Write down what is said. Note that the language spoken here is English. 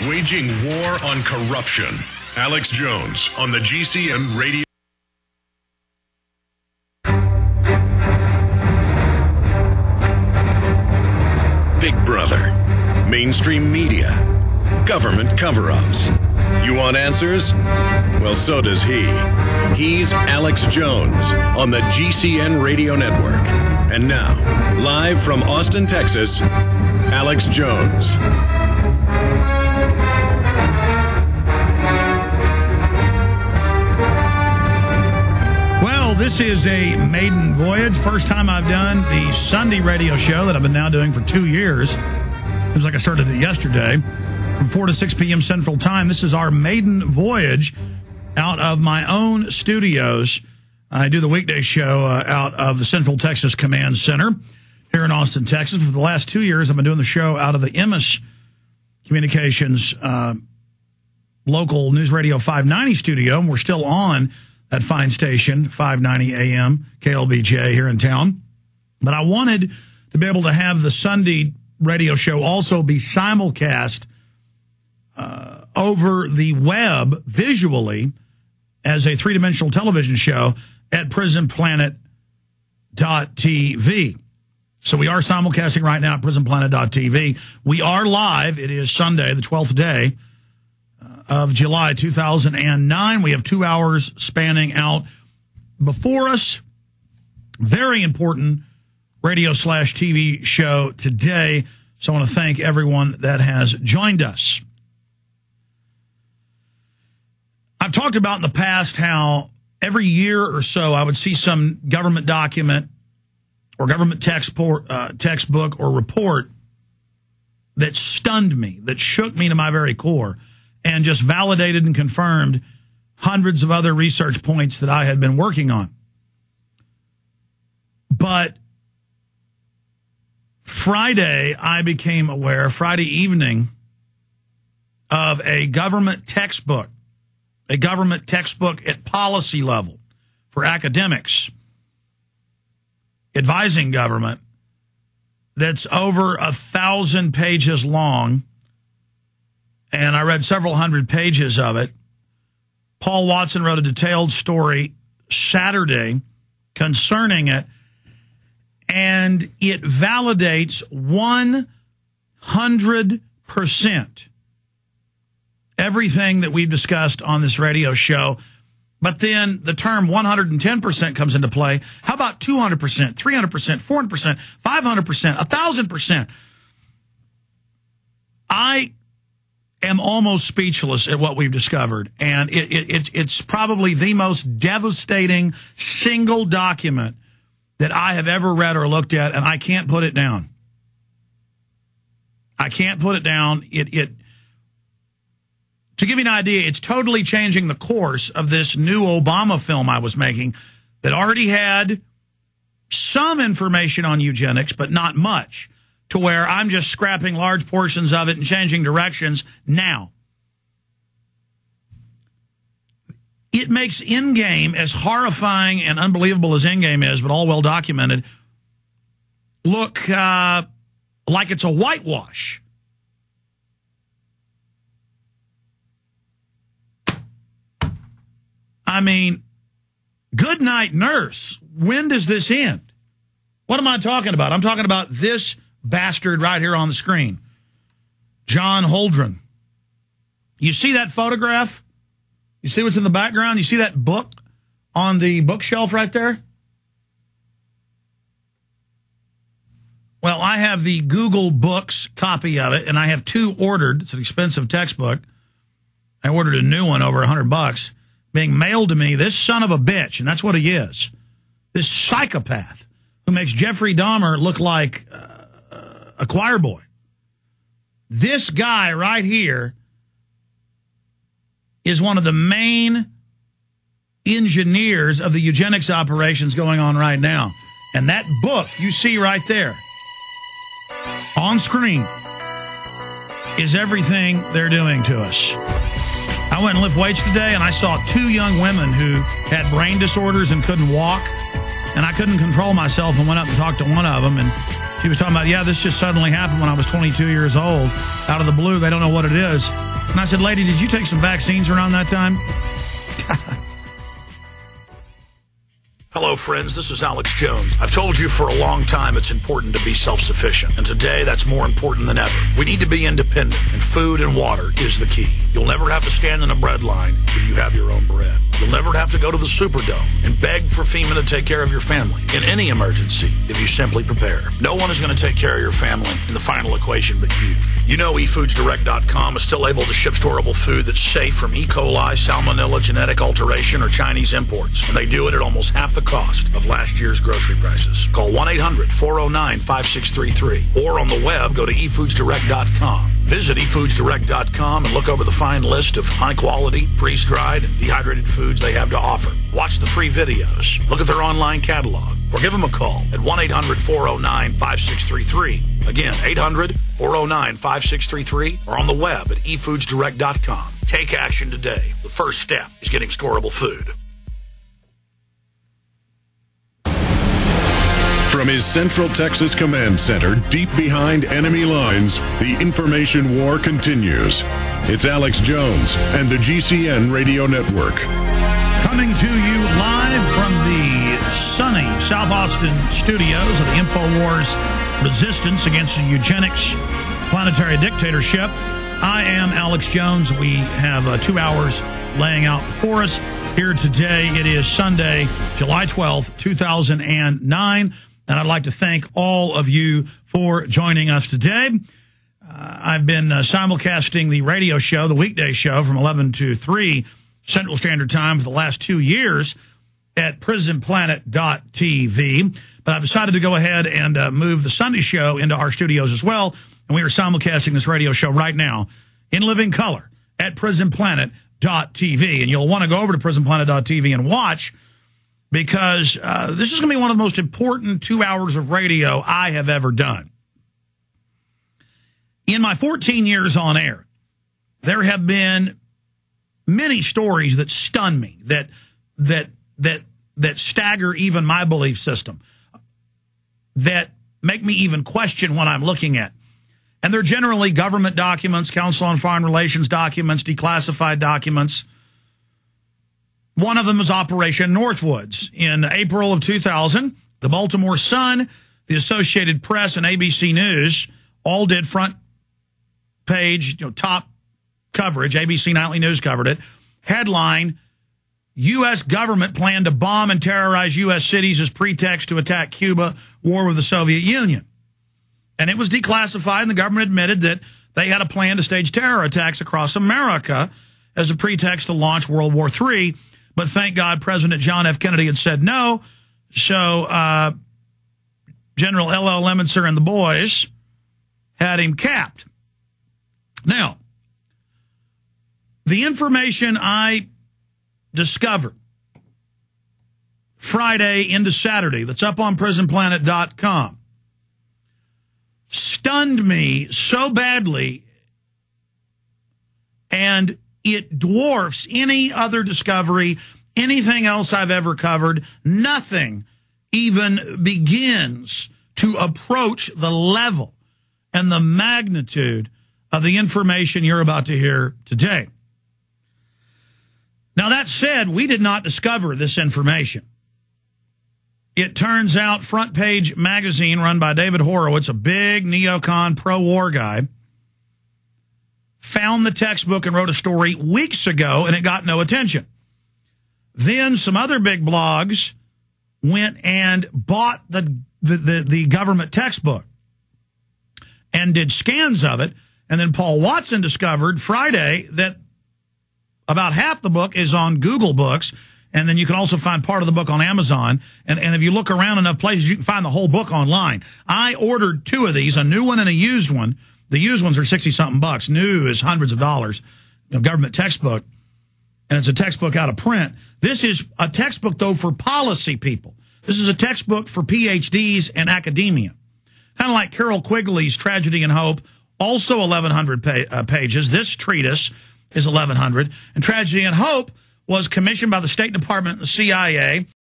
Waging war on corruption. Alex Jones on the GCN Radio. Big Brother, mainstream media, government cover-ups. You want answers? Well, so does he. He's Alex Jones on the GCN Radio Network. And now, live from Austin, Texas, Alex Jones. Well, this is a maiden voyage. First time I've done the Sunday radio show that I've been now doing for 2 years. Seems like I started it yesterday. From 4 to 6 p.m. Central Time. This is our maiden voyage out of my own studios. I do the weekday show out of the Central Texas Command Center here in Austin, Texas. For the last 2 years, I've been doing the show out of the Emmis Communications local News Radio 590 studio. And we're still on that fine station, 590 AM, KLBJ here in town. But I wanted to be able to have the Sunday radio show also be simulcast over the web visually as a three-dimensional television show at prisonplanet.tv. So we are simulcasting right now at prisonplanet.tv. We are live. It is Sunday, the 12th day of July 2009. We have 2 hours spanning out before us. Very important radio/TV show today. So I want to thank everyone that has joined us. I've talked about in the past how every year or so I would see some government document or government textbook or report that stunned me, that shook me to my very core, and just validated and confirmed hundreds of other research points that I had been working on. But Friday, I became aware, Friday evening, of a government textbook at policy level for academics advising government that's over 1,000 pages long, and I read several hundred pages of it. Paul Watson wrote a detailed story Saturday concerning it, and it validates 100% everything that we've discussed on this radio show. But then the term 110% comes into play. How about 200%, 300%, 400%, 500%, 1,000%? I am almost speechless at what we've discovered. And it's probably the most devastating single document that I have ever read or looked at, and I can't put it down. I can't put it down. To give you an idea, it's totally changing the course of this new Obama film I was making that already had some information on eugenics, but not much, to where I'm just scrapping large portions of it and changing directions now. It makes Endgame, as horrifying and unbelievable as Endgame is, but all well documented, look like it's a whitewash. I mean, good night, nurse. When does this end? What am I talking about? I'm talking about this bastard right here on the screen, John Holdren. You see that photograph? You see what's in the background? You see that book on the bookshelf right there? Well, I have the Google Books copy of it, and I have two ordered. It's an expensive textbook. I ordered a new one over $100. Being mailed to me, this son of a bitch, and that's what he is, this psychopath who makes Jeffrey Dahmer look like a choir boy. This guy right here is one of the main engineers of the eugenics operations going on right now. And that book you see right there on screen is everything they're doing to us. I went and lift weights today, and I saw two young women who had brain disorders and couldn't walk, and I couldn't control myself and went up and talked to one of them, and she was talking about, yeah, this just suddenly happened when I was 22 years old. Out of the blue, they don't know what it is. And I said, lady, did you take some vaccines around that time? Hello, friends. This is Alex Jones. I've told you for a long time it's important to be self-sufficient, and today that's more important than ever. We need to be independent, and food and water is the key. You'll never have to stand in a bread line if you have your own bread. You'll never have to go to the Superdome and beg for FEMA to take care of your family in any emergency if you simply prepare. No one is going to take care of your family in the final equation but you. You know eFoodsDirect.com is still able to ship storable food that's safe from E. coli, salmonella, genetic alteration, or Chinese imports. And they do it at almost half the cost of last year's grocery prices. Call 1-800-409-5633. Or on the web, go to eFoodsDirect.com. Visit eFoodsDirect.com and look over the fine list of high-quality, freeze-dried, and dehydrated foods they have to offer. Watch the free videos. Look at their online catalog. Or give them a call at 1-800-409-5633. Again, 800-409-5633. Or on the web at eFoodsDirect.com. Take action today. The first step is getting storable food. From his Central Texas Command Center, deep behind enemy lines, the information war continues. It's Alex Jones and the GCN Radio Network. Coming to you live from the sunny South Austin studios of the InfoWars Resistance Against the Eugenics Planetary Dictatorship. I am Alex Jones. We have 2 hours laying out for us here today. It is Sunday, July 12th, 2009. And I'd like to thank all of you for joining us today. I've been simulcasting the radio show, the weekday show, from 11 to 3 Central Standard Time for the last 2 years at prisonplanet.tv. But I've decided to go ahead and move the Sunday show into our studios as well. And we are simulcasting this radio show right now in living color at prisonplanet.tv. And you'll want to go over to prisonplanet.tv and watch, because this is going to be one of the most important 2 hours of radio I have ever done. In my 14 years on air, there have been many stories that stun me, that stagger even my belief system, that make me even question what I'm looking at. And they're generally government documents, Council on Foreign Relations documents, declassified documents. One of them is Operation Northwoods. In April of 2000, the Baltimore Sun, the Associated Press, and ABC News all did front page, top coverage. ABC Nightly News covered it. Headline, U.S. government planned to bomb and terrorize U.S. cities as pretext to attack Cuba, war with the Soviet Union. And it was declassified, and the government admitted that they had a plan to stage terror attacks across America as a pretext to launch World War III. But thank God President John F. Kennedy had said no. So General L.L. Lemonster and the boys had him capped. Now, the information I discovered Friday into Saturday that's up on prisonplanet.com stunned me so badly, and it dwarfs any other discovery, anything else I've ever covered. Nothing even begins to approach the level and the magnitude of the information you're about to hear today. Now, that said, we did not discover this information. It turns out Front Page magazine, run by David Horowitz, a big neocon pro-war guy, found the textbook and wrote a story weeks ago, and it got no attention. Then some other big blogs went and bought the government textbook and did scans of it. And then Paul Watson discovered Friday that about half the book is on Google Books, and then you can also find part of the book on Amazon. And if you look around enough places, you can find the whole book online. I ordered 2 of these, a new one and a used one. The used ones are 60-something bucks. New is hundreds of dollars. Government textbook, and it's a textbook out of print. This is a textbook, though, for policy people. This is a textbook for PhDs and academia. Kind of like Carol Quigley's Tragedy and Hope, also 1,100 pages. This treatise is 1,100. And Tragedy and Hope was commissioned by the State Department and the CIA